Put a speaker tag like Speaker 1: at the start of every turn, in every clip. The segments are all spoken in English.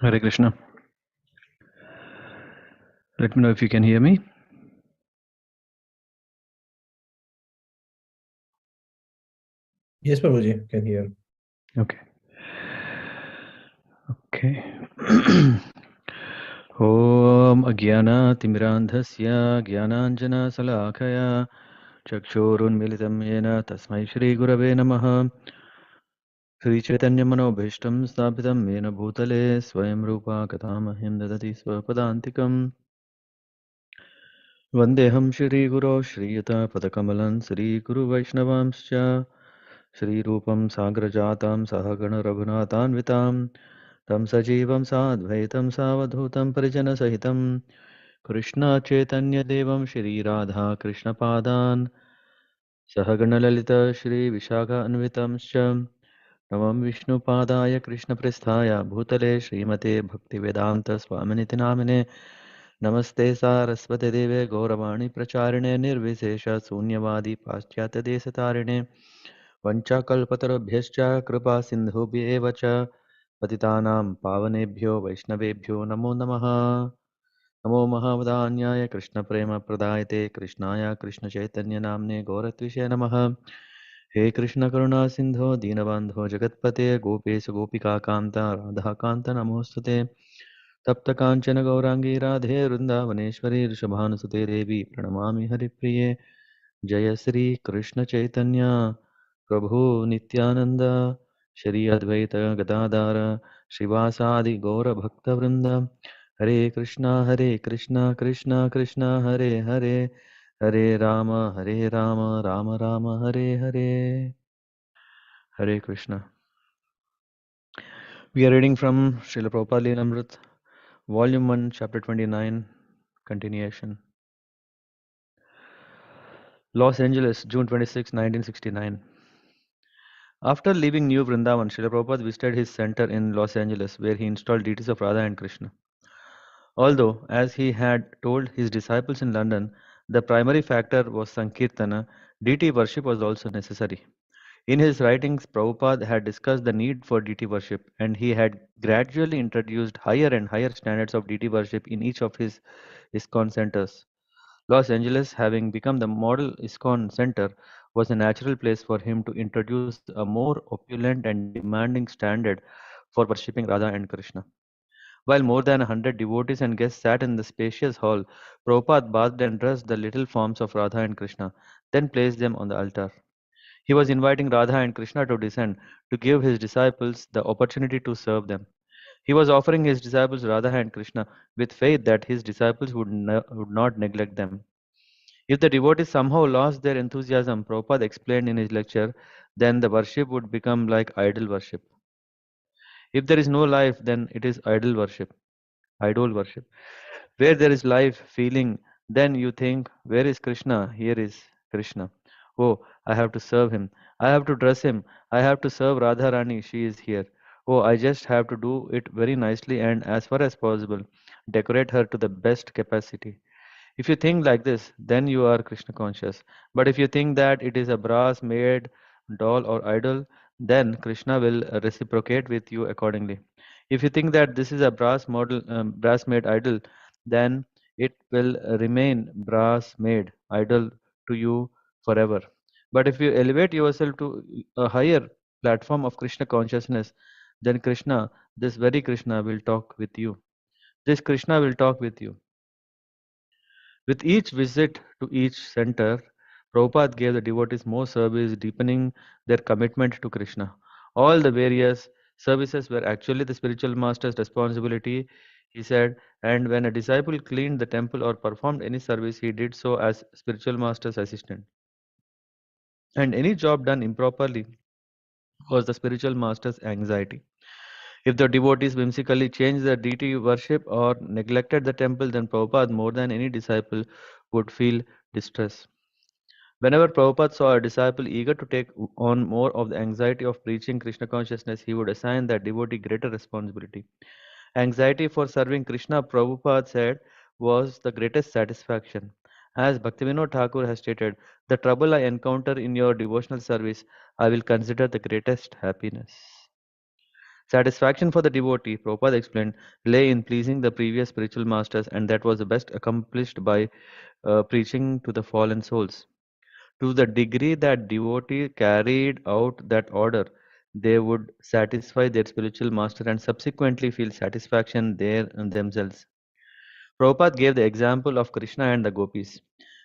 Speaker 1: Hare Krishna. Let me know if you can hear me.
Speaker 2: Yes, Prabhuji, can hear.
Speaker 1: Okay. Okay. Om Ajnana-timirandhasya Jnananjana-salakaya Chakshurunmilitam yena Tasmai Shri Gurave Namaha Shri Chaitanya Manobhishtam Sthapitam Yena Bhutale Swayam Rupa Katamahim Dadati Swapadantikam Vandeham Shri Guru Shri Yata Padakamalan Shri Guru Vaishnavamscha Shri Rupam Sagrajatam Sahagana Raghunathanvitam Tam Sajivam Sadvaitam Savadhutam Parijana Sahitam Krishna Chaitanya Devam Shri Radha Krishna Padan Sahagana Lalita Shri Vishaka Anvitamscha Navam Vishnu Padaya Krishna Prasthaya Bhutale Srimate Bhaktivedanta Swaminiti Namine Namaste Saraswate Deve Gauravani Pracharine Nirvisesha Sunyavadi Paschyata Desatarine Vanchakalpatarabhyascha Kripa Sindhubhye Evacha Patitanam Pavanebhyo Vaishnavebhyo Namo Namaha Namo Mahavadanyaya Krishna Prema Pradayate Krishnaya Krishna Chaitanya Namne Gauratvishe Namaha He Krishna Karuna Sindho Dinabandho Jagatpate Gopesu Gopika Kanta Radha Kanta Namostate Tapta Kanchana Gaurangi Radhe Vrindavaneshwari Rishabhanusute Devi Pranamami Haripriye Jaya Sri Krishna Chaitanya Prabhu Nityananda Shri Advaita Gadadara Shivasadi Gaura Bhakta Vrinda Hare Krishna Krishna Krishna Hare Hare Hare Rama Rama Rama Hare Hare Hare Krishna. We are reading from Śrīla Prabhupāda-līlāmṛta, Volume 1, Chapter 29, continuation. Los Angeles, June 26, 1969. After leaving New Vrindavan, Srila Prabhupada visited his center in Los Angeles, where he installed deities of Radha and Krishna. Although, as he had told his disciples in London, the primary factor was Sankirtana, deity worship was also necessary. In his writings, Prabhupada had discussed the need for deity worship, and he had gradually introduced higher and higher standards of deity worship in each of his ISKCON centers. Los Angeles, having become the model ISKCON center, was a natural place for him to introduce a more opulent and demanding standard for worshipping Radha and Krishna. While more than 100 devotees and guests sat in the spacious hall, Prabhupada bathed and dressed the little forms of Radha and Krishna, then placed them on the altar. He was inviting Radha and Krishna to descend to give his disciples the opportunity to serve them. He was offering his disciples Radha and Krishna with faith that his disciples would not neglect them. If the devotees somehow lost their enthusiasm, Prabhupada explained in his lecture, then the worship would become like idol worship. If there is no life, then it is idol worship. Idol worship. Where there is life, feeling, then you think, where is Krishna? Here is Krishna. Oh, I have to serve him. I have to dress him. I have to serve Radharani. She is here. Oh, I just have to do it very nicely and as far as possible. Decorate her to the best capacity. If you think like this, then you are Krishna conscious. But if you think that it is a brass made doll or idol, then Krishna will reciprocate with you accordingly. If you think that this is a brass made idol, then it will remain brass made idol to you forever. But if you elevate yourself to a higher platform of Krishna consciousness, then Krishna, this very Krishna, will talk with you. This Krishna will talk with you. With each visit to each center, Prabhupada gave the devotees more service, deepening their commitment to Krishna. All the various services were actually the spiritual master's responsibility, he said, and when a disciple cleaned the temple or performed any service, he did so as spiritual master's assistant. And any job done improperly was the spiritual master's anxiety. If the devotees whimsically changed their deity worship or neglected the temple, then Prabhupada, more than any disciple, would feel distress. Whenever Prabhupada saw a disciple eager to take on more of the anxiety of preaching Krishna consciousness, he would assign that devotee greater responsibility. Anxiety for serving Krishna, Prabhupada said, was the greatest satisfaction. As Bhaktivinoda Thakur has stated, the trouble I encounter in your devotional service, I will consider the greatest happiness. Satisfaction for the devotee, Prabhupada explained, lay in pleasing the previous spiritual masters, and that was the best accomplished by preaching to the fallen souls. To the degree that devotee carried out that order, they would satisfy their spiritual master and subsequently feel satisfaction there themselves. Prabhupada gave the example of Krishna and the gopis.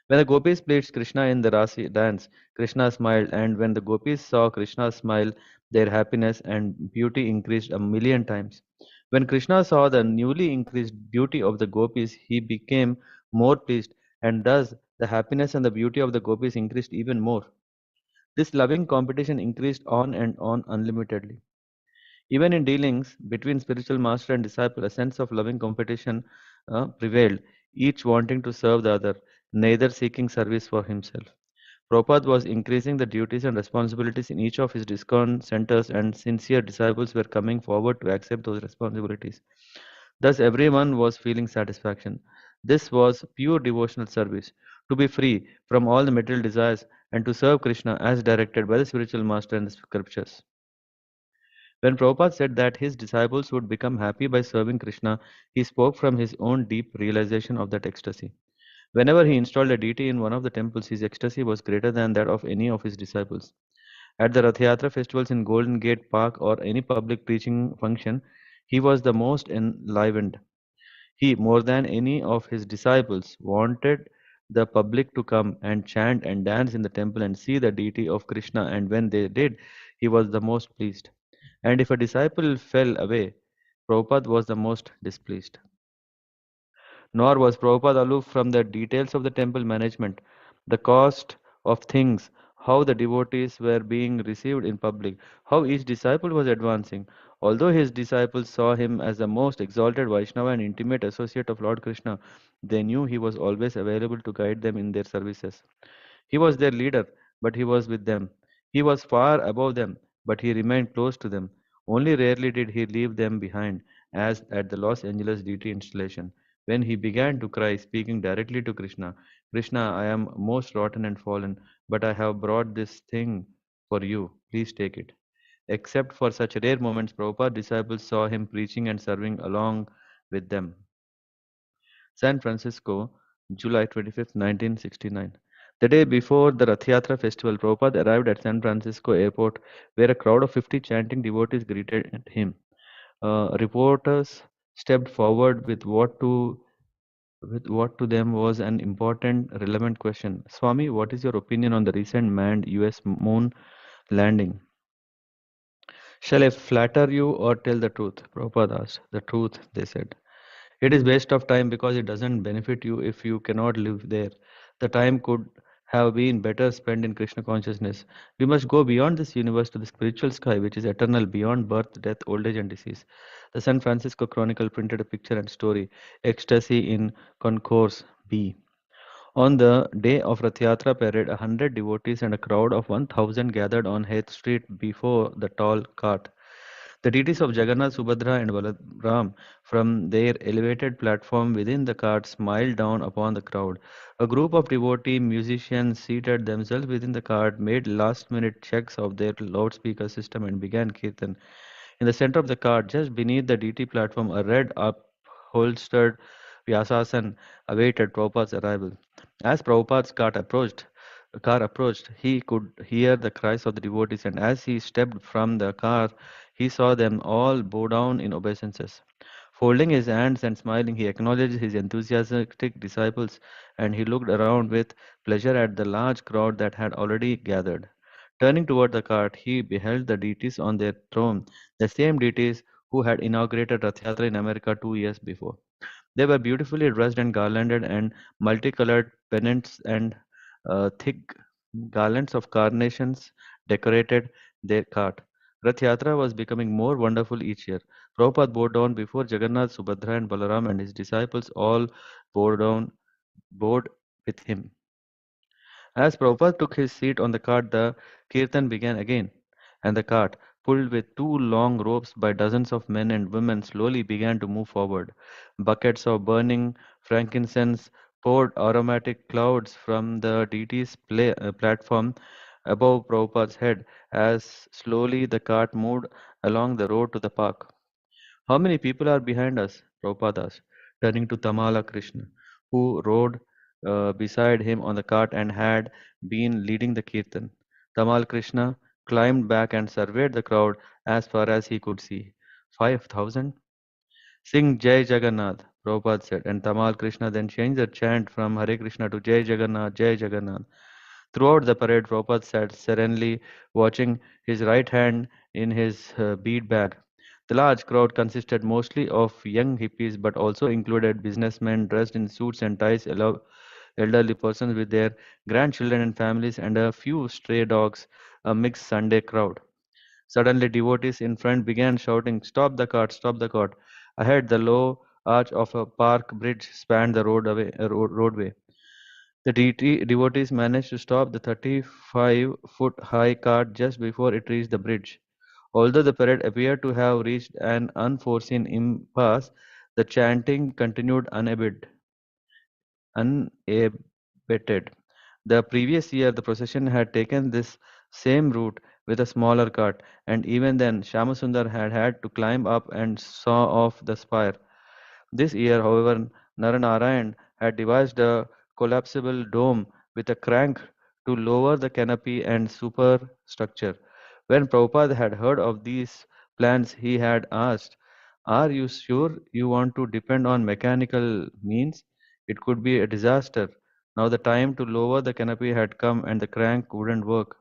Speaker 1: When the gopis played Krishna in the Rasi dance, Krishna smiled, and when the gopis saw Krishna smile, their happiness and beauty increased a million times. When Krishna saw the newly increased beauty of the gopis, he became more pleased, and thus the happiness and the beauty of the gopis increased even more. This loving competition increased on and on unlimitedly. Even in dealings between spiritual master and disciple, a sense of loving competition prevailed, each wanting to serve the other, neither seeking service for himself. Prabhupada was increasing the duties and responsibilities in each of his discount centers, and sincere disciples were coming forward to accept those responsibilities. Thus, everyone was feeling satisfaction. This was pure devotional service, to be free from all the material desires and to serve Krishna as directed by the spiritual master in the scriptures. When Prabhupada said that his disciples would become happy by serving Krishna, he spoke from his own deep realization of that ecstasy. Whenever he installed a deity in one of the temples, his ecstasy was greater than that of any of his disciples. At the Rath Yatra festivals in Golden Gate Park or any public preaching function, he was the most enlivened. He, more than any of his disciples, wanted the public to come and chant and dance in the temple and see the deity of Krishna, and when they did, he was the most pleased. And if a disciple fell away, Prabhupada was the most displeased. Nor was Prabhupada aloof from the details of the temple management, the cost of things, how the devotees were being received in public, how each disciple was advancing. Although his disciples saw him as the most exalted Vaishnava and intimate associate of Lord Krishna, they knew he was always available to guide them in their services. He was their leader, but he was with them. He was far above them, but he remained close to them. Only rarely did he leave them behind, as at the Los Angeles deity installation, when he began to cry, speaking directly to Krishna, Krishna, I am most rotten and fallen, but I have brought this thing for you. Please take it. Except for such rare moments, Prabhupada's disciples saw him preaching and serving along with them. San Francisco, July 25th, 1969. The day before the Rath Yatra festival, Prabhupada arrived at San Francisco airport where a crowd of 50 chanting devotees greeted him. Reporters stepped forward with what to them was an important, relevant question. Swami, what is your opinion on the recent manned US moon landing? Shall I flatter you or tell the truth? Prabhupada asked. The truth, they said. It is waste of time because it doesn't benefit you if you cannot live there. The time could have been better spent in Krishna consciousness. We must go beyond this universe to the spiritual sky, which is eternal beyond birth, death, old age, and disease. The San Francisco Chronicle printed a picture and story, Ecstasy in Concourse B. On the day of Rath Yatra parade, 100 devotees and a crowd of 1,000 gathered on Heath Street before the tall cart. The deities of Jagannath, Subhadra, and Balaram from their elevated platform within the cart smiled down upon the crowd. A group of devotee musicians seated themselves within the cart made last minute checks of their loudspeaker system and began kirtan. In the center of the cart, just beneath the deity platform, a red upholstered Vyasasan awaited Prabhupada's arrival. As Prabhupada's car approached, he could hear the cries of the devotees, and as he stepped from the car, he saw them all bow down in obeisances. Folding his hands and smiling, he acknowledged his enthusiastic disciples, and he looked around with pleasure at the large crowd that had already gathered. Turning toward the cart, he beheld the deities on their throne, the same deities who had inaugurated Rath Yatra in America 2 years before. They were beautifully dressed and garlanded, and multicolored pennants and thick garlands of carnations decorated their cart. Rath Yatra was becoming more wonderful each year. Prabhupada bowed down before Jagannath, Subhadra, and Balaram, and his disciples all bowed with him. As Prabhupada took his seat on the cart, the kirtan began again, and the cart, pulled with two long ropes by dozens of men and women, slowly began to move forward. Buckets of burning frankincense poured aromatic clouds from the deity's platform, above Prabhupada's head as slowly the cart moved along the road to the park. How many people are behind us? Prabhupada asked, turning to Tamala Krishna, who rode beside him on the cart and had been leading the kirtan. Tamal Krishna climbed back and surveyed the crowd as far as he could see. 5,000? Sing Jai Jagannath, Prabhupada said, and Tamal Krishna then changed the chant from Hare Krishna to Jai Jagannath, Jai Jagannath. Throughout the parade, Prabhupada sat serenely, watching his right hand in his bead bag. The large crowd consisted mostly of young hippies but also included businessmen dressed in suits and ties, elderly persons with their grandchildren and families, and a few stray dogs, a mixed Sunday crowd. Suddenly, devotees in front began shouting, "Stop the cart! Stop the cart!" Ahead, the low arch of a park bridge spanned the roadway. The devotees managed to stop the 35-foot high cart just before it reached the bridge. Although the parade appeared to have reached an unforeseen impasse, the chanting continued unabated. The previous year, the procession had taken this same route with a smaller cart, and even then, Shyamasundar had had to climb up and saw off the spire. This year, however, Naranarayan had devised a collapsible dome with a crank to lower the canopy and superstructure. When Prabhupada had heard of these plans, he had asked, "Are you sure you want to depend on mechanical means? It could be a disaster." Now the time to lower the canopy had come and the crank wouldn't work.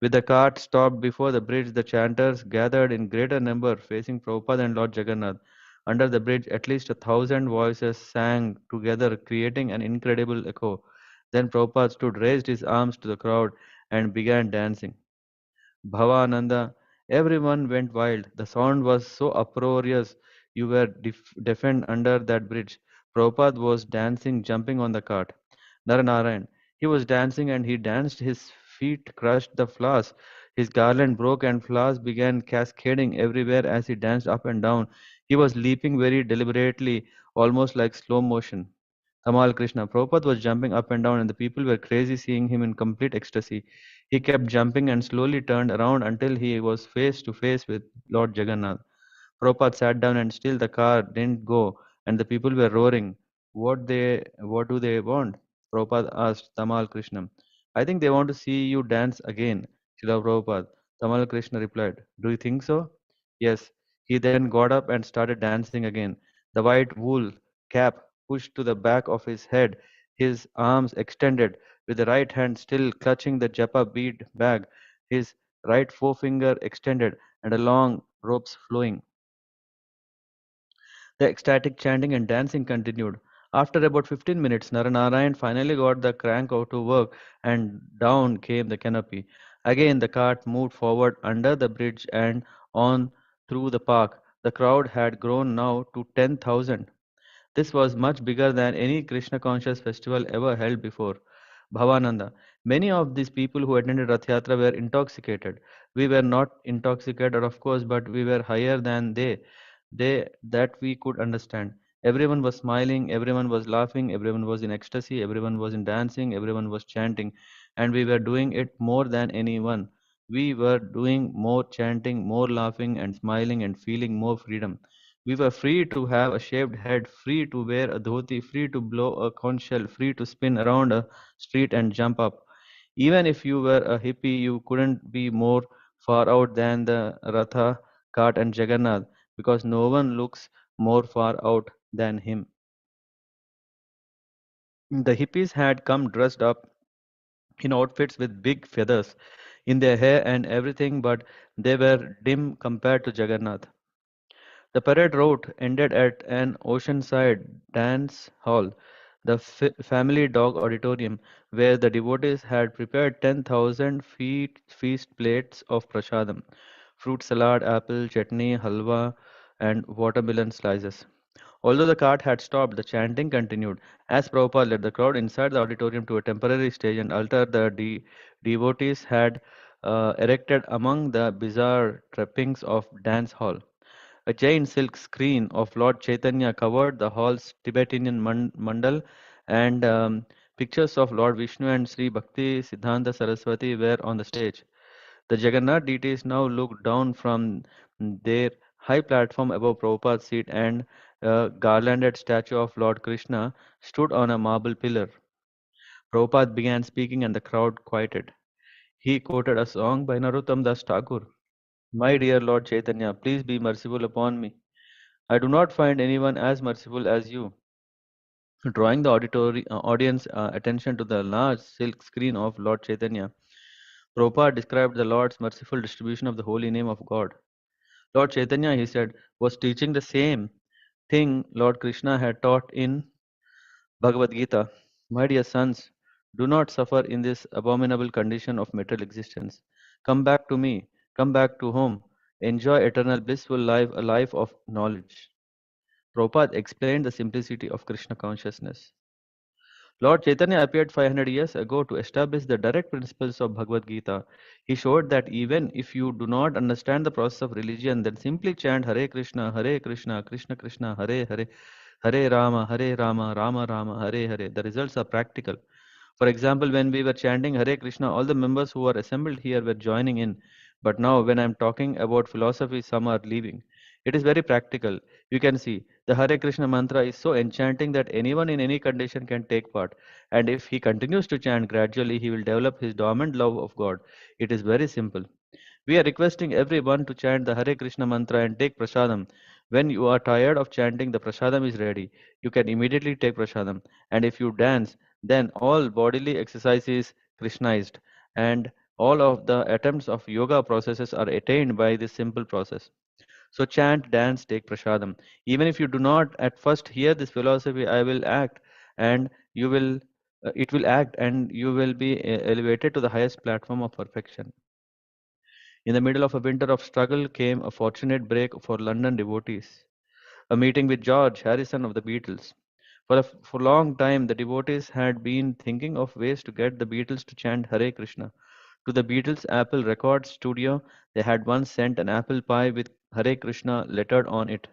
Speaker 1: With the cart stopped before the bridge, the chanters gathered in greater number facing Prabhupada and Lord Jagannath. Under the bridge, at least 1,000 voices sang together, creating an incredible echo. Then Prabhupada stood, raised his arms to the crowd, and began dancing. Bhavananda, everyone went wild. The sound was so uproarious, you were deafened under that bridge. Prabhupada was dancing, jumping on the cart. Naranarayan, he was dancing and he danced, his feet crushed the flowers. His garland broke and flowers began cascading everywhere as he danced up and down. He was leaping very deliberately, almost like slow motion. Tamal Krishna. Prabhupada was jumping up and down, and the people were crazy seeing him in complete ecstasy. He kept jumping and slowly turned around until he was face to face with Lord Jagannath. Prabhupada sat down and still the car didn't go, and the people were roaring. What do they want? Prabhupada asked Tamal Krishna. I think they want to see you dance again, Srila Prabhupada. Tamal Krishna replied. Do you think so? Yes. He then got up and started dancing again. The white wool cap pushed to the back of his head, his arms extended, with the right hand still clutching the japa bead bag, his right forefinger extended, and a long ropes flowing. The ecstatic chanting and dancing continued. After about 15 minutes, Naranarayan finally got the crank out to work, and down came the canopy. Again, the cart moved forward under the bridge and on through the park. The crowd had grown now to 10,000. This was much bigger than any Krishna conscious festival ever held before. Bhavananda. Many of these people who attended Rath Yatra were intoxicated. We were not intoxicated, of course, but we were higher than they that we could understand. Everyone was smiling, everyone was laughing, everyone was in ecstasy, everyone was in dancing, everyone was chanting, and we were doing it more than anyone. We were doing more chanting, more laughing and smiling and feeling more freedom. We were free to have a shaved head, free to wear a dhoti, free to blow a conch shell, free to spin around a street and jump up. Even if you were a hippie, you couldn't be more far out than the Ratha, cart, and Jagannath, because no one looks more far out than him. The hippies had come dressed up in outfits with big feathers in their hair and everything, but they were dim compared to Jagannath. The parade route ended at an oceanside dance hall, the family dog auditorium, where the devotees had prepared 10,000 feast plates of prasadam, fruit salad, apple, chutney, halwa, and watermelon slices. Although the cart had stopped, the chanting continued as Prabhupada led the crowd inside the auditorium to a temporary stage and altar the devotees had erected among the bizarre trappings of dance hall. A giant silk screen of Lord Chaitanya covered the hall's Tibetan mandal, and Pictures of Lord Vishnu and Sri Bhakti Siddhanta Saraswati were on the stage. The Jagannath deities now looked down from their high platform above Prabhupada's seat, and a garlanded statue of Lord Krishna stood on a marble pillar. Prabhupada began speaking and the crowd quieted. He quoted a song by Narottam Das Thakur. My dear Lord Chaitanya, please be merciful upon me. I do not find anyone as merciful as you. Drawing the audience attention to the large silk screen of Lord Chaitanya, Prabhupada described the Lord's merciful distribution of the holy name of God. Lord Chaitanya, he said, was teaching the same thing Lord Krishna had taught in Bhagavad Gita. My dear sons, do not suffer in this abominable condition of material existence. Come back to me, come back to home, enjoy eternal blissful life, a life of knowledge. Prabhupada explained the simplicity of Krishna consciousness. Lord Chaitanya appeared 500 years ago to establish the direct principles of Bhagavad Gita. He showed that even if you do not understand the process of religion, then simply chant Hare Krishna, Krishna Krishna, Hare Hare, Hare Rama, Rama Rama, Hare Hare. The results are practical. For example, when we were chanting Hare Krishna, all the members who were assembled here were joining in. But now, when I'm talking about philosophy, some are leaving. It is very practical. You can see the Hare Krishna mantra is so enchanting that anyone in any condition can take part. And if he continues to chant gradually, he will develop his dormant love of God. It is very simple. We are requesting everyone to chant the Hare Krishna mantra and take prasadam. When you are tired of chanting, the prasadam is ready. You can immediately take prasadam. And if you dance, then all bodily exercise is Krishnized. And all of the attempts of yoga processes are attained by this simple process. So chant, dance, take prasadam. Even if you do not at first hear this philosophy, I will act, and you will, it will act, and you will be elevated to the highest platform of perfection. In the middle of a winter of struggle came a fortunate break for London devotees, a meeting with George Harrison of the Beatles. For a long time, the devotees had been thinking of ways to get the Beatles to chant Hare Krishna. To the Beatles' Apple Records studio, they had once sent an apple pie with Hare Krishna lettered on it.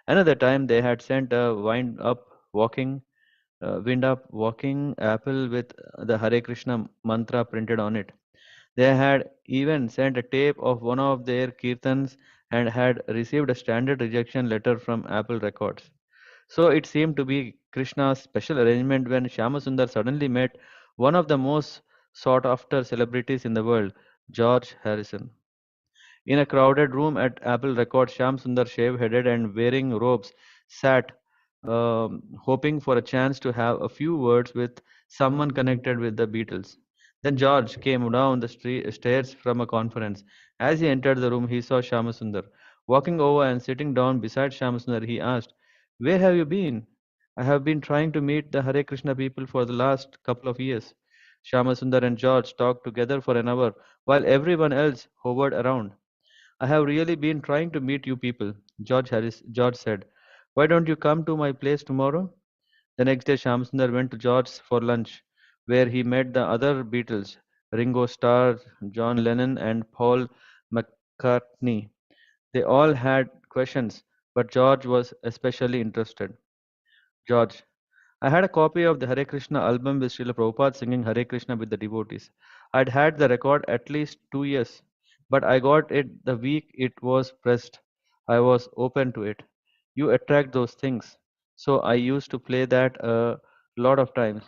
Speaker 1: Another time, they had sent a wind up walking apple with the Hare Krishna mantra printed on it. They had even sent a tape of one of their kirtans and had received a standard rejection letter from Apple Records. So it seemed to be Krishna's special arrangement when Shyamasundar suddenly met one of the most sought after celebrities in the world, George Harrison. In a crowded room at Apple Records, Shyam Sundar, shave-headed and wearing robes, sat hoping for a chance to have a few words with someone connected with the Beatles. Then George came down the stairs from a conference. As he entered the room, he saw Shyamasundar. Walking over and sitting down beside Shyamasundar, he asked, "Where have you been?" "I have been trying to meet the Hare Krishna people for the last couple of years." Shyamasundar and George talked together for an hour while everyone else hovered around. "I have really been trying to meet you people," George said. "Why don't you come to my place tomorrow?" The next day, Shamsundar went to George's for lunch, where he met the other Beatles, Ringo Starr, John Lennon, and Paul McCartney. They all had questions, but George was especially interested. George: "I had a copy of the Hare Krishna album with Srila Prabhupada singing Hare Krishna with the devotees. I'd had the record at least 2 years, but I got it the week it was pressed. I was open to it. You attract those things. So I used to play that a lot of times.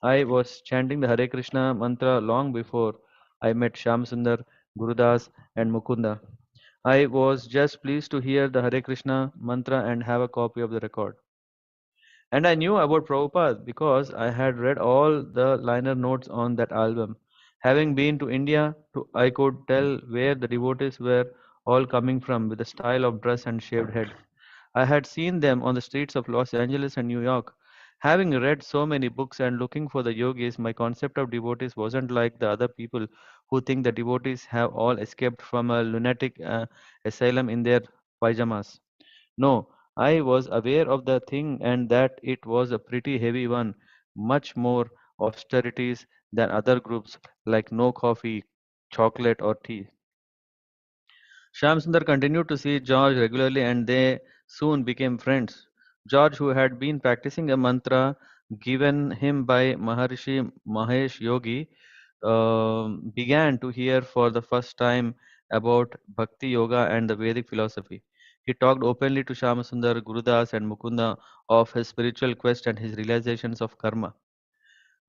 Speaker 1: I was chanting the Hare Krishna mantra long before I met Shamsundar, Gurudas, and Mukunda. I was just pleased to hear the Hare Krishna mantra and have a copy of the record. And I knew about Prabhupada because I had read all the liner notes on that album. Having been to India, I could tell where the devotees were all coming from with the style of dress and shaved heads. I had seen them on the streets of Los Angeles and New York. Having read so many books and looking for the yogis, my concept of devotees wasn't like the other people who think the devotees have all escaped from a lunatic asylum in their pyjamas. No, I was aware of the thing and that it was a pretty heavy one, much more austerities than other groups like no coffee, chocolate, or tea. Shamsundar continued to see George regularly and they soon became friends. George, who had been practicing a mantra given him by Maharishi Mahesh Yogi, began to hear for the first time about Bhakti Yoga and the Vedic philosophy. He talked openly to Shyamasundar, Gurudas, and Mukunda of his spiritual quest and his realizations of karma.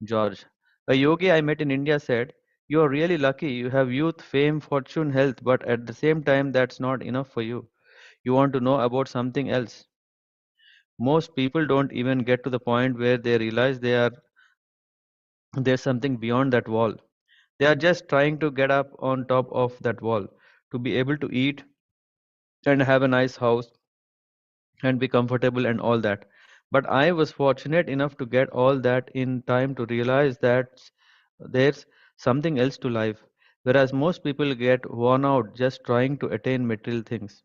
Speaker 1: George, a yogi I met in India said, "You are really lucky. You have youth, fame, fortune, health, but at the same time, that's not enough for you. You want to know about something else." Most people don't even get to the point where they realize there's something beyond that wall. They are just trying to get up on top of that wall, to be able to eat and have a nice house and be comfortable and all that. But I was fortunate enough to get all that in time to realize that there's something else to life, whereas most people get worn out just trying to attain material things.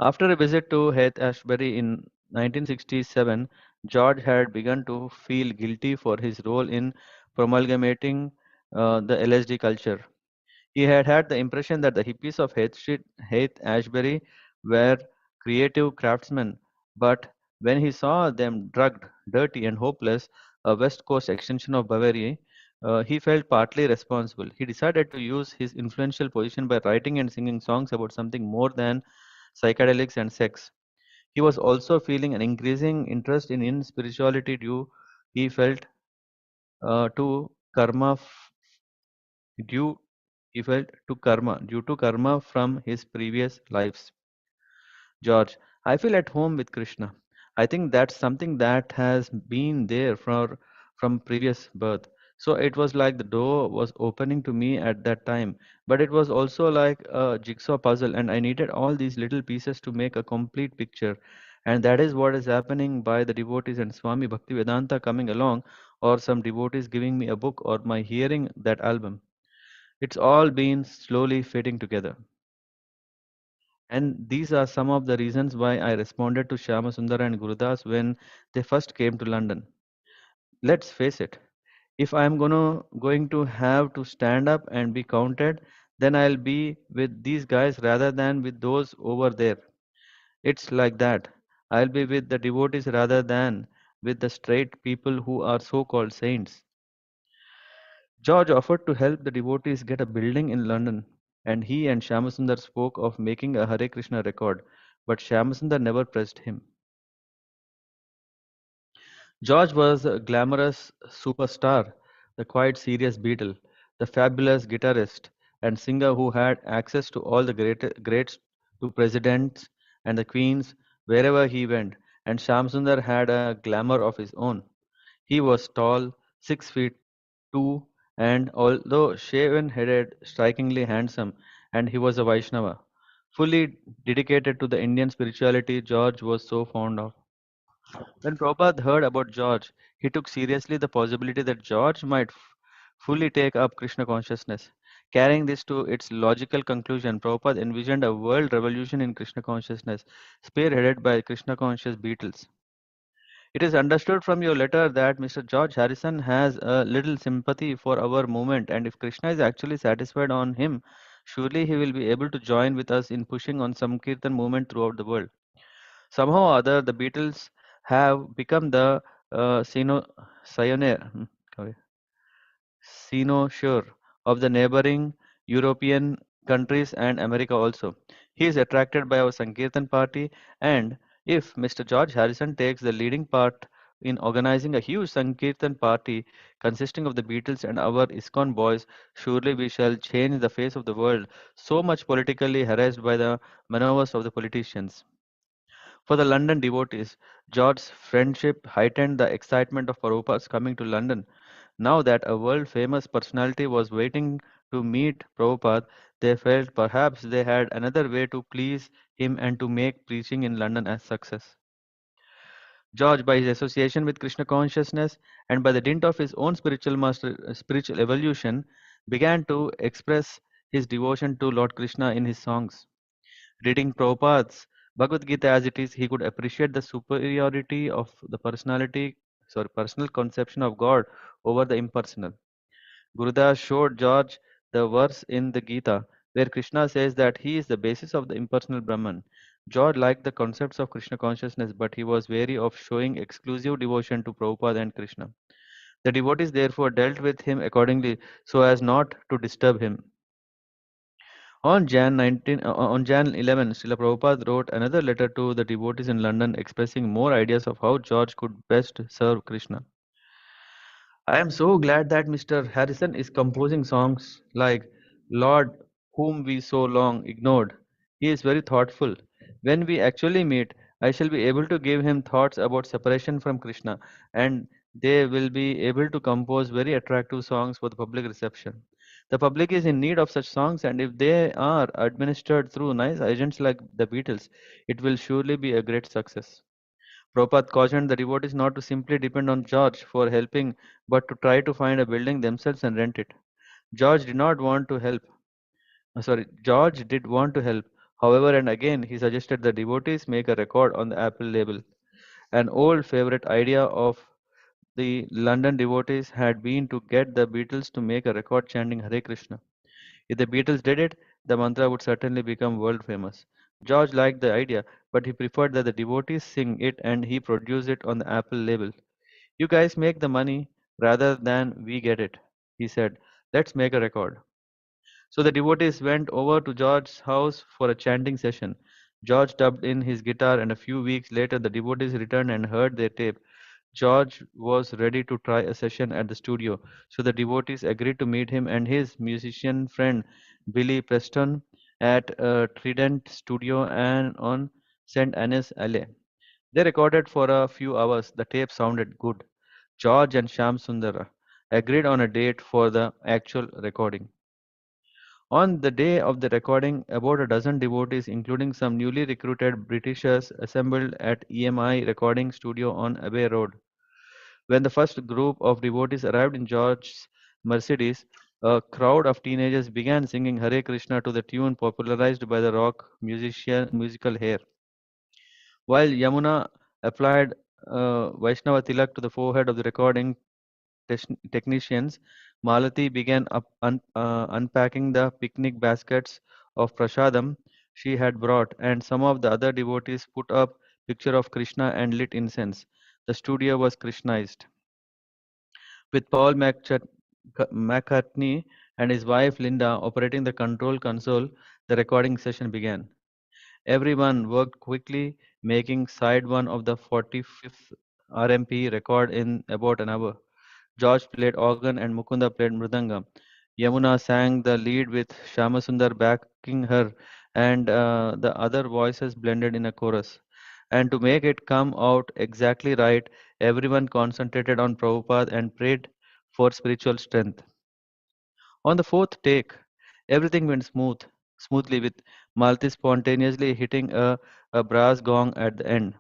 Speaker 1: After a visit to Haight Ashbury in 1967, George had begun to feel guilty for his role in promulgating the LSD culture. He had had the impression that the hippies of Haight Ashbury were creative craftsmen, but when he saw them drugged, dirty, and hopeless, a West Coast extension of Bavaria, he felt partly responsible. He decided to use his influential position by writing and singing songs about something more than psychedelics and sex. He was also feeling an increasing interest in spirituality due, he felt, to karma due he felt to karma due to karma from his previous lives. George, I feel at home with Krishna. I think that's something that has been there from previous birth. So it was like the door was opening to me at that time, but it was also like a jigsaw puzzle, and I needed all these little pieces to make a complete picture. And that is what is happening by the devotees and Swami Bhaktivedanta coming along, or some devotees giving me a book, or my hearing that album. It's all been slowly fitting together. And these are some of the reasons why I responded to Shyamasundar and Gurudas when they first came to London. Let's face it, if I'm going to have to stand up and be counted, then I'll be with these guys rather than with those over there. It's like that. I'll be with the devotees rather than with the straight people who are so-called saints. George offered to help the devotees get a building in London, and he and Shyamasundar spoke of making a Hare Krishna record, but Shyamasundar never pressed him. George was a glamorous superstar, the quiet serious Beatle, the fabulous guitarist and singer who had access to all the greats, to presidents and the queens wherever he went, and Shamsundar had a glamour of his own. He was tall, 6 feet 2, and although shaven-headed, strikingly handsome, and he was a Vaishnava, fully dedicated to the Indian spirituality George was so fond of. When Prabhupada heard about George, he took seriously the possibility that George might fully take up Krishna consciousness. Carrying this to its logical conclusion, Prabhupada envisioned a world revolution in Krishna consciousness, spearheaded by Krishna conscious Beatles. It is understood from your letter that Mr. George Harrison has a little sympathy for our movement, and if Krishna is actually satisfied on him, surely he will be able to join with us in pushing on Sankirtan movement throughout the world. Somehow or other, the Beatles have become the pioneer, cynosure of the neighboring European countries and America also. He is attracted by our Sankirtan party, and if Mr. George Harrison takes the leading part in organizing a huge Sankirtan party consisting of the Beatles and our ISKCON boys, surely we shall change the face of the world, so much politically harassed by the maneuvers of the politicians. For the London devotees, George's friendship heightened the excitement of Prabhupada's coming to London. Now that a world famous personality was waiting to meet Prabhupada, they felt perhaps they had another way to please him and to make preaching in London a success. George, by his association with Krishna consciousness and by the dint of his own spiritual evolution, began to express his devotion to Lord Krishna in his songs. Reading Prabhupada's Bhagavad Gita as it is, he could appreciate the superiority of the personal conception of God over the impersonal. Gurudas showed George the verse in the Gita where Krishna says that he is the basis of the impersonal Brahman. George liked the concepts of Krishna consciousness, but he was wary of showing exclusive devotion to Prabhupada and Krishna. The devotees therefore dealt with him accordingly so as not to disturb him. On Jan 11, Srila Prabhupada wrote another letter to the devotees in London expressing more ideas of how George could best serve Krishna. I am so glad that Mr. Harrison is composing songs like Lord, whom we so long ignored. He is very thoughtful. When we actually meet, I shall be able to give him thoughts about separation from Krishna, and they will be able to compose very attractive songs for the public reception. The public is in need of such songs, and if they are administered through nice agents like the Beatles, it will surely be a great success. Prabhupada cautioned the devotees not to simply depend on George for helping, but to try to find a building themselves and rent it. George did not want to help. George did want to help. However, and again, he suggested the devotees make a record on the Apple label. An old favorite idea of the London devotees had been to get the Beatles to make a record chanting Hare Krishna. If the Beatles did it, the mantra would certainly become world famous. George liked the idea, but he preferred that the devotees sing it and he produce it on the Apple label. You guys make the money rather than we get it, he said. Let's make a record. So the devotees went over to George's house for a chanting session. George dubbed in his guitar, and a few weeks later, the devotees returned and heard their tape. George was ready to try a session at the studio, so the devotees agreed to meet him and his musician friend Billy Preston at a Trident studio and on St. Anne's Alley. They recorded for a few hours. The tape sounded good. George and Sham Sundara agreed on a date for the actual recording. On the day of the recording, about a dozen devotees, including some newly recruited Britishers, assembled at EMI Recording Studio on Abbey Road. When the first group of devotees arrived in George's Mercedes, a crowd of teenagers began singing Hare Krishna to the tune popularized by the rock musical Hair. While Yamuna applied Vaishnava Tilak to the forehead of the recording technicians, Malati began unpacking the picnic baskets of prasadam she had brought, and some of the other devotees put up picture of Krishna and lit incense. The studio was Krishnized. With Paul McCartney and his wife Linda operating the control console, the recording session began. Everyone worked quickly, making side one of the 45th RMP record in about an hour. George played organ and Mukunda played mridangam. Yamuna sang the lead with Shamasundar backing her, and the other voices blended in a chorus. And to make it come out exactly right, everyone concentrated on Prabhupada and prayed for spiritual strength. On the fourth take, everything went smoothly with Malti spontaneously hitting a brass gong at the end.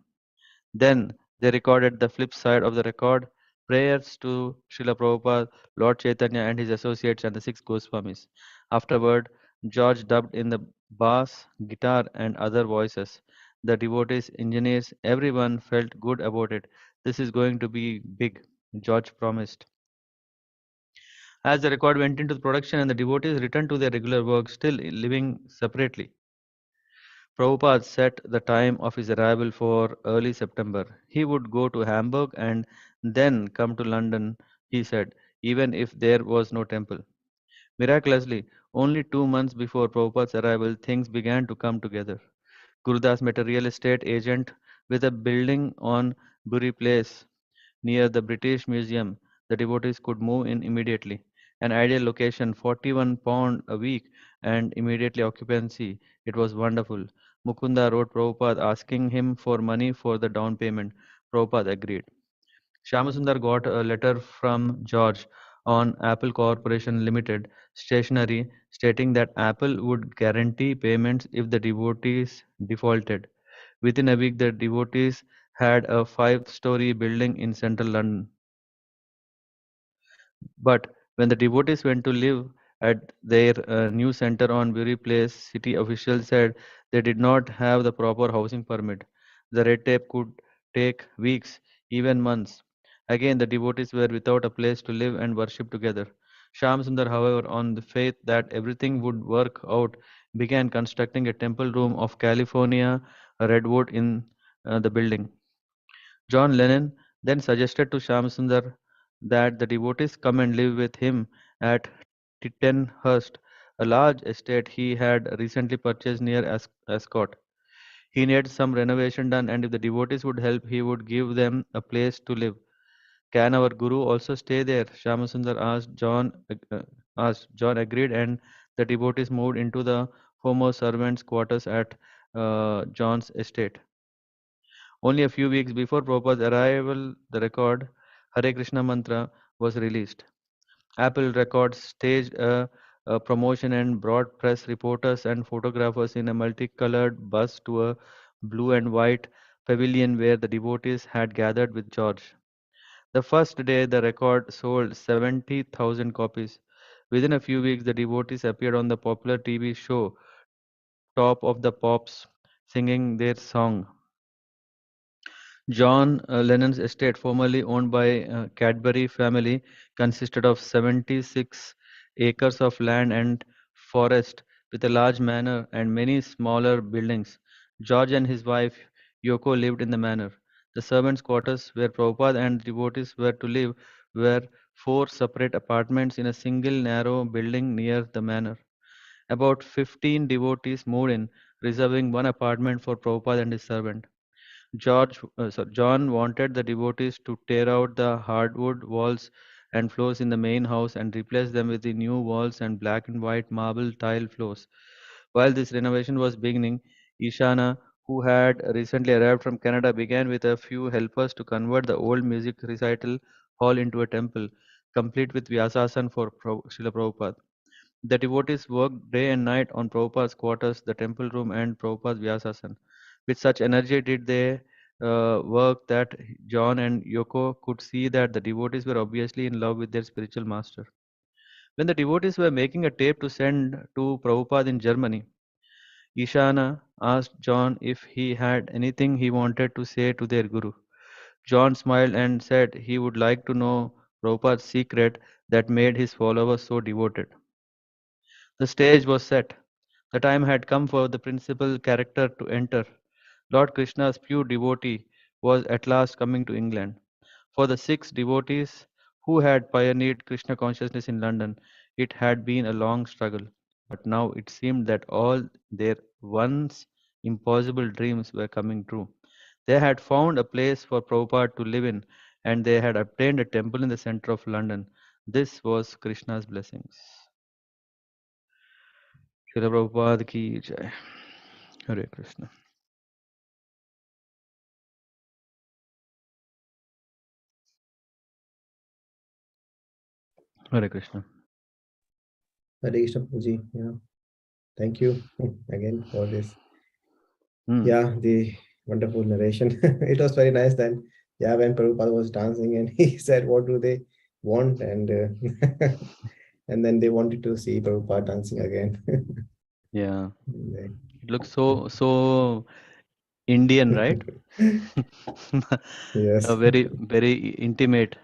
Speaker 1: Then they recorded the flip side of the record, prayers to Srila Prabhupada, Lord Chaitanya and his associates and the six Goswamis. Afterward, George dubbed in the bass, guitar and other voices. The devotees, engineers, everyone felt good about it. This is going to be big, George promised. As the record went into the production and the devotees returned to their regular work, still living separately, Prabhupada set the time of his arrival for early September. He would go to Hamburg and then come to London, he said, even if there was no temple. Miraculously, only 2 months before Prabhupada's arrival, things began to come together. Gurudas met a real estate agent with a building on Bury Place near the British Museum. The devotees could move in immediately. An ideal location, 41 pound a week, and immediately occupancy. It was wonderful. Mukunda wrote Prabhupada asking him for money for the down payment. Prabhupada agreed. Shyamasundar got a letter from George on Apple Corporation Limited stationery stating that Apple would guarantee payments if the devotees defaulted. Within a week, the devotees had a five-story building in central London. But when the devotees went to live at their new center on Bury Place, city officials said they did not have the proper housing permit. The red tape could take weeks, even months. Again, the devotees were without a place to live and worship together. Sham Sundar, however, on the faith that everything would work out, began constructing a temple room of California a redwood in the building. John Lennon then suggested to Shamsundar that the devotees come and live with him at Tittenhurst, a large estate he had recently purchased near Ascot. He needed some renovation done, and if the devotees would help, he would give them a place to live. Can our guru also stay there? Shamasundar asked. John agreed, and the devotees moved into the former servants' quarters at John's estate. Only a few weeks before Prabhupada's arrival, the record Hare Krishna Mantra was released. Apple Records staged a promotion and brought press reporters and photographers in a multicolored bus to a blue and white pavilion where the devotees had gathered with George. The first day, the record sold 70,000 copies. Within a few weeks, the devotees appeared on the popular TV show Top of the Pops, singing their song. John Lennon's estate, formerly owned by Cadbury family, consisted of 76 acres of land and forest with a large manor and many smaller buildings. George and his wife Yoko lived in the manor. The servants' quarters where Prabhupada and devotees were to live were four separate apartments in a single narrow building near the manor. About 15 devotees moved in, reserving one apartment for Prabhupada and his servant. John wanted the devotees to tear out the hardwood walls and floors in the main house and replace them with the new walls and black and white marble tile floors. While this renovation was beginning, Ishana, who had recently arrived from Canada, began with a few helpers to convert the old music recital hall into a temple, complete with Vyasasan for Srila Prabhupada. The devotees worked day and night on Prabhupada's quarters, the temple room, and Prabhupada's Vyasasan. With such energy did they work that John and Yoko could see that the devotees were obviously in love with their spiritual master. When the devotees were making a tape to send to Prabhupada in Germany, Ishana asked John if he had anything he wanted to say to their guru. John smiled and said he would like to know Prabhupada's secret that made his followers so devoted. The stage was set. The time had come for the principal character to enter. Lord Krishna's pure devotee was at last coming to England. For the six devotees who had pioneered Krishna consciousness in London, it had been a long struggle. But now it seemed that all their once impossible dreams were coming true. They had found a place for Prabhupada to live in, and they had obtained a temple in the center of London. This was Krishna's blessings. Srila Prabhupada ki jai. Hare Krishna. Hare Krishna.
Speaker 2: Hare Krishna Prabhuji. Yeah. Thank you again for this.
Speaker 1: Hmm.
Speaker 2: Yeah, the wonderful narration. It was very nice then. Yeah, when Prabhupada was dancing and he said, "What do they want?" and and then they wanted to see Prabhupada dancing again.
Speaker 1: Yeah.
Speaker 2: Like,
Speaker 1: It looks so Indian, right?
Speaker 2: yes.
Speaker 1: Very very intimate.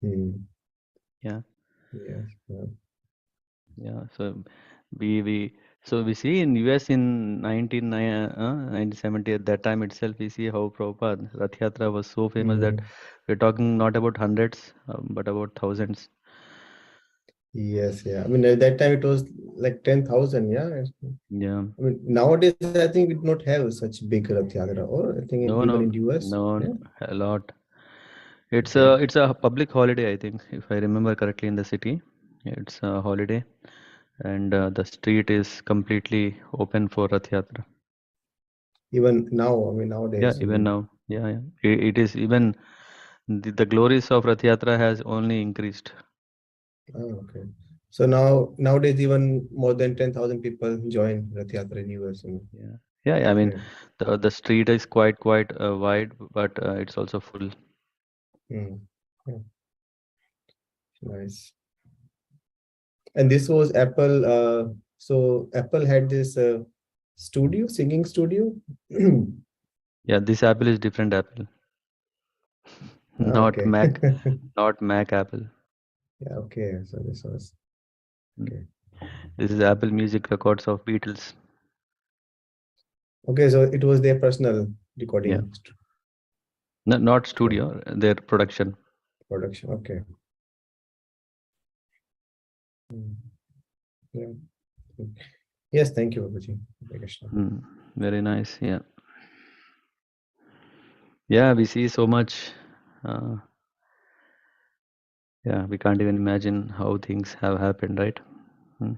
Speaker 2: Hmm.
Speaker 1: Yeah.
Speaker 2: Yes. Yeah.
Speaker 1: Yeah. So we see in US in 1970 at that time itself we see how Prabhupada Rath Yatra was so famous that
Speaker 2: Hmm.
Speaker 1: we're talking not about hundreds but about thousands.
Speaker 2: Yes. Yeah. I mean, at that time it was like 10,000. Yeah.
Speaker 1: Yeah.
Speaker 2: I mean, nowadays I think we do not have such big Rath Yatra, or I think
Speaker 1: No,
Speaker 2: even
Speaker 1: no,
Speaker 2: in US.
Speaker 1: no,
Speaker 2: Yeah.
Speaker 1: no, a lot. It's
Speaker 2: Okay.
Speaker 1: a public holiday, I think, if I remember correctly, in the city. It's a holiday, and the street is completely open for Rath Yatra.
Speaker 2: Even now, I mean,
Speaker 1: Yeah,
Speaker 2: nowadays, I
Speaker 1: even
Speaker 2: mean,
Speaker 1: now. Yeah, yeah. It is even the glories of Rath Yatra has only increased.
Speaker 2: okay. So nowadays, even more than 10,000 people join Rath Yatra in US. I mean,
Speaker 1: Yeah, yeah, yeah. I mean,
Speaker 2: great.
Speaker 1: the street is quite wide, but it's also full.
Speaker 2: Hmm. Yeah, nice. And this was Apple. So Apple had this studio, singing studio.
Speaker 1: Yeah, this apple is different apple, not
Speaker 2: Okay.
Speaker 1: Mac, not Mac Apple.
Speaker 2: Yeah. Okay. So this was
Speaker 1: Mm.
Speaker 2: okay.
Speaker 1: This is Apple Music records of Beatles.
Speaker 2: Okay, so it was their personal
Speaker 1: Yeah,
Speaker 2: recording
Speaker 1: not studio, their production.
Speaker 2: production. Okay. Mm. Yeah. Yes, thank you, Babuji. Hare Krishna.
Speaker 1: Very nice. Yeah, yeah. We see so much. Uh, yeah, we can't even imagine how things have happened, right? Mm.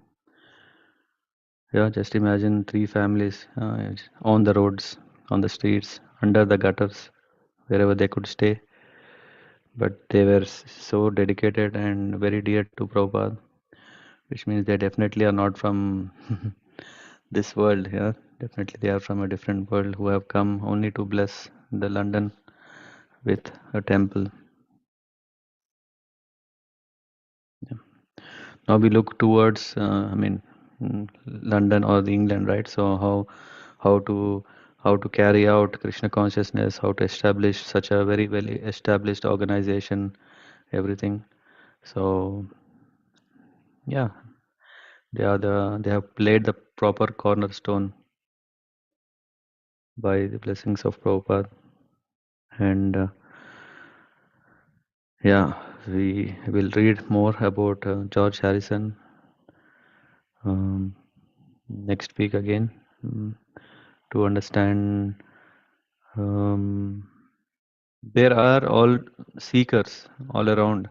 Speaker 1: Yeah, just imagine three families on the roads, on the streets, under the gutters, wherever they could stay. But they were so dedicated and very dear to Prabhupada, which means they definitely are not from this world. Yeah, definitely they are from a different world who have come only to bless the London with a temple. Yeah. Now we look towards, London or the England, right? So how to how to carry out Krishna consciousness, how to establish such a very well established organization, everything. So yeah, they have laid the proper cornerstone by the blessings of Prabhupada. And yeah, we will read more about George Harrison um, next week again, to understand. Um, there are all seekers all around,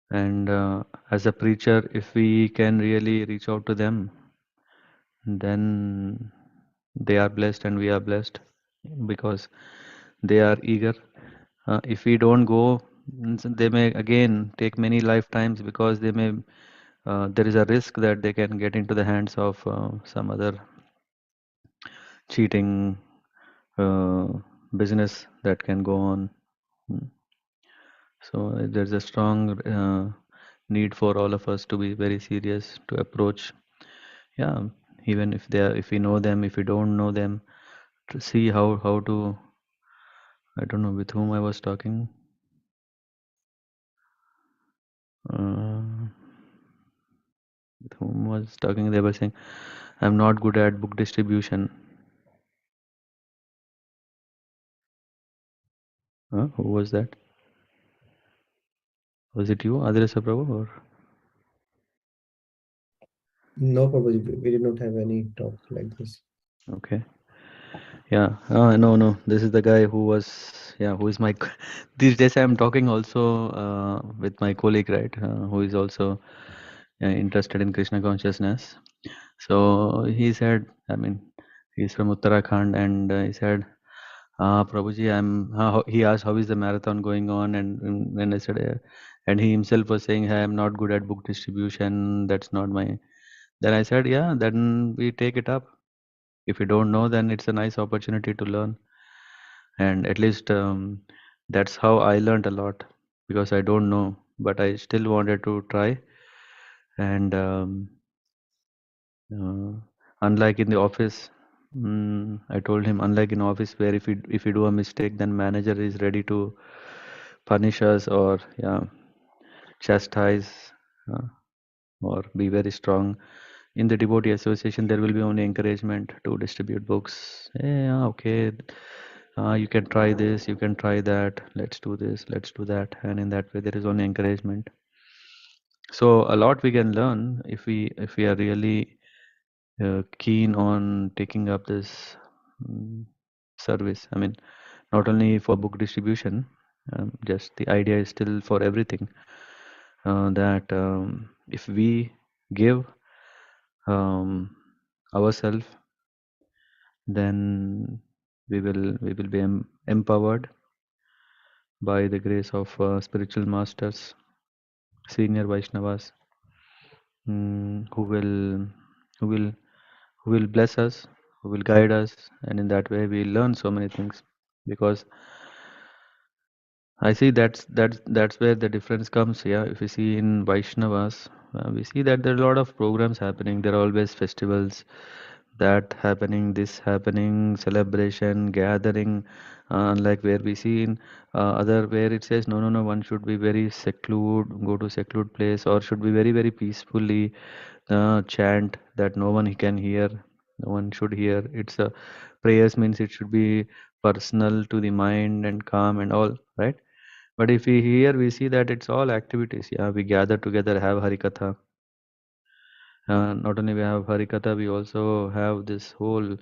Speaker 1: and as a preacher, if we can really reach out to them, then they are blessed and we are blessed, because they are eager. If we don't go, they may again take many lifetimes, because there is a risk that they can get into the hands of some other cheating uh, business that can go on. Mm. So there's a strong need for all of us to be very serious to approach. Yeah, even if if we know them, if we don't know them, to see how to. I don't know with whom I was talking. Uh, with whom was talking? They were saying, "I'm not good at book distribution." Who was that? Was it you, Adresa Prabhu, or
Speaker 2: No, Babuji, we did not have any talk like this.
Speaker 1: okay? Yeah. No. This is the guy who was, yeah, who is my, these days I'm talking also with my colleague, right, who is also interested in Krishna consciousness. So he said, he's from Uttarakhand, and he said, Prabhuji, he asked, how is the marathon going on? And when I said, and he himself was saying, hey, I'm not good at book distribution. That's not my, then I said, yeah, then we take it up. If you don't know, then it's a nice opportunity to learn. And at least that's how I learned a lot, because I don't know, but I still wanted to try. And uh, unlike in the office, I told him, unlike in office where if you do a mistake, then manager is ready to punish us, or yeah, chastise, uh, or be very strong. In the devotee association, there will be only encouragement to distribute books. Yeah, okay, you can try this, you can try that, let's do this, let's do that, and in that way there is only encouragement. So a lot we can learn if we are really keen on taking up this mm, service. Not only for book distribution, just the idea is still for everything, that if we give um, ourselves, then we will be empowered by the grace of spiritual masters, senior Vaishnavas, who will who will bless us, who will guide us, and in that way we learn so many things. Because I see that's where the difference comes. Yeah, if we see in Vaishnavas, we see that there are a lot of programs happening. There are always festivals that happening, this happening, celebration, gathering. Unlike where we see in other where it says no, one should be very go to seclude place, or should be very peacefully chant that no one can hear. No one should hear. It's a prayers means it should be personal to the mind and calm and all, right? But if we hear, we see that it's all activities. Yeah, we gather together, have Harikatha. Not only we have Harikatha, we also have this whole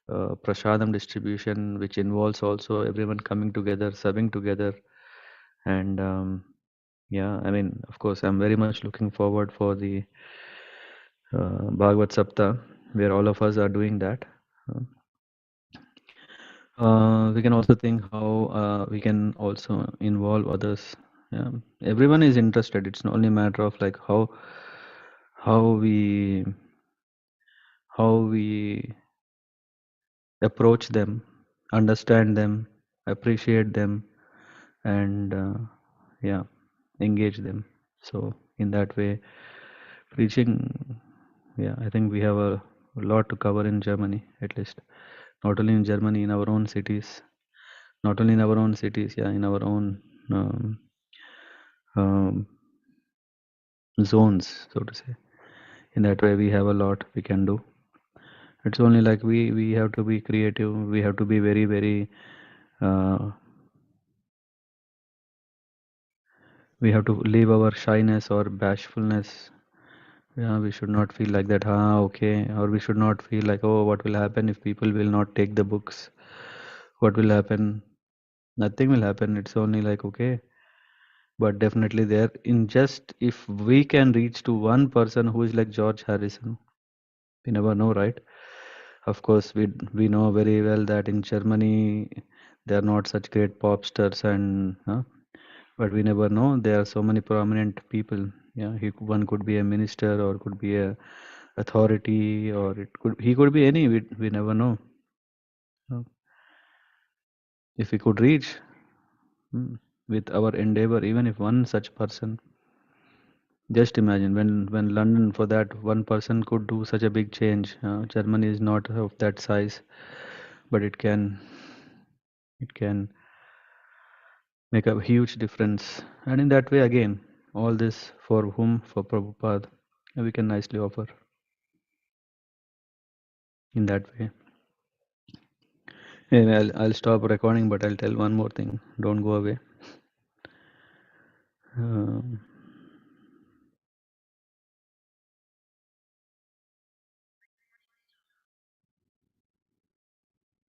Speaker 1: prasadam distribution, which involves also everyone coming together, serving together. And yeah, I mean, of course, I'm very much looking forward for the Bhagavad Sapta, where all of us are doing that. We can also think how we can also involve others. Yeah. Everyone is interested. It's not only a matter of like how we how we approach them, understand them, appreciate them, and yeah, engage them. So in that way, preaching. Yeah, I think we have a lot to cover in Germany, at least. Not only in Germany, in our own cities. Not only in our own cities, yeah, in our own um, um, zones, so to say. In that way, we have a lot we can do. It's only like we have to be creative. We have to be very very. Uh, we have to leave our shyness or bashfulness. Yeah, we should not feel like that. Ah, okay, or we should not feel like, oh, what will happen if people will not take the books? What will happen? Nothing will happen. It's only like okay, but definitely there in just if we can reach to one person who is like George Harrison, we never know, right? Of course, we know very well that in Germany they are not such great pop stars, and but we never know. There are so many prominent people. Yeah, one could be a minister or could be a authority, or he could be any. We never know. Uh, If we could reach with our endeavor, even if one such person. Just imagine when London for that one person could do such a big change. Germany is not of that size, but it can make a huge difference. And in that way, again, all this for whom? For Prabhupada, we can nicely offer in that way. Anyway, I'll stop recording, but I'll tell one more thing. Don't go away. Um